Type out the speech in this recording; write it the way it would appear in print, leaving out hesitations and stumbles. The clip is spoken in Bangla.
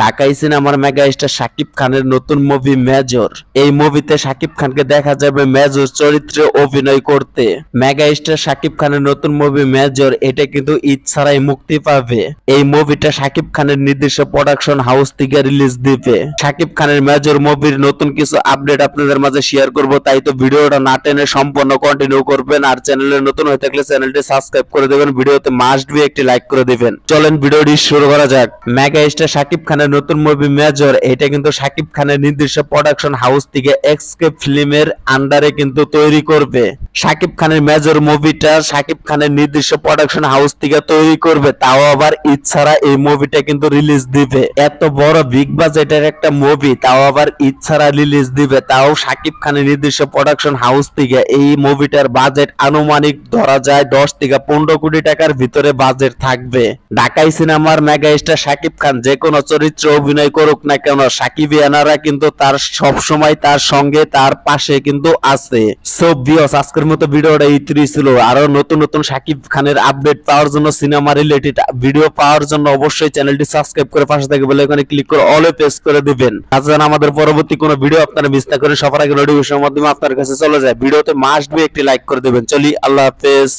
ঢাকাই সিনেমার মেগা স্টার শাকিব খানের নতুন মুভি মেজর। এই মুভিতে শাকিব খানকে দেখা যাবে মেজর চরিত্রে অভিনয় করতে। মেগা স্টার শাকিব খানের নতুন মুভি মেজর এটা কিন্তু ঈদ ছাড়াই মুক্তি পাবে। এই মুভিটা শাকিব খানের নিজস্ব প্রোডাকশন হাউস থেকে রিলিজ দিবে। শাকিব খানের মেজর মুভির নতুন কিছু আপডেট আপনাদের মাঝে শেয়ার করব, তাই তো ভিডিওটা না টেনে সম্পূর্ণ কন্টিনিউ করবেন। আর চ্যানেলে নতুন হয়ে থাকলে চ্যানেলটি সাবস্ক্রাইব করে দেবেন, ভিডিওতে মাস্ট বি একটি লাইক করে দিবেন। চলেন ভিডিওটি শুরু করা যাক। মেগা স্টার শাকিব খানের নতুন মুভি মেজর এটা কিন্তু শাকিব খানের নিজস্ব প্রোডাকশন হাউস থেকে এক্সকে ফিল্মের আন্ডারে কিন্তু তৈরি করবে। শাকিব খানের মেজর মুভিটা শাকিব খানের নিজস্ব প্রোডাকশন হাউস থেকে তৈরি করবে, তাও আবার ঈদ ছাড়া এই মুভিটা কিন্তু রিলিজ দিবে। এত বড় বিগ বাজেটের একটা মুভি তাও আবার ঈদ ছাড়া রিলিজ দিবে, তাও শাকিব খানের নিজস্ব প্রোডাকশন হাউস থেকে। এই মুভিটার বাজেট আনুমানিক ধরা যায় 10 থেকে 15 কোটি টাকার ভিতরে বাজেট থাকবে। ঢাকাই সিনেমার মেগা স্টার শাকিব খান যে কোনো চরিত্রে অভিনয় করুক না কেন, সাকিবিয়ানারা কিন্তু তার সব সময় তার সঙ্গে তার পাশে কিন্তু আছে। সো ভিউয়ার্স, আজকের মতো ভিডিওটা এইটুকুই ছিল। আরো নতুন নতুন শাকিব খানের আপডেট পাওয়ার জন্য, সিনেমা রিলেটেড ভিডিও পাওয়ার জন্য অবশ্যই চ্যানেলটি সাবস্ক্রাইব করে পাশে থেকে বেল আইকনে ক্লিক করে অলে প্রেস করে দিবেন। আর যেন আমাদের পরবর্তী কোনো ভিডিও আপনারা মিস না করেন, সবার আগে নোটিফিকেশনের মাধ্যমে আপনার কাছে চলে যায়। ভিডিওতে মাস্ট বি একটি লাইক করে দিবেন। চলি, আল্লাহ হাফেজ।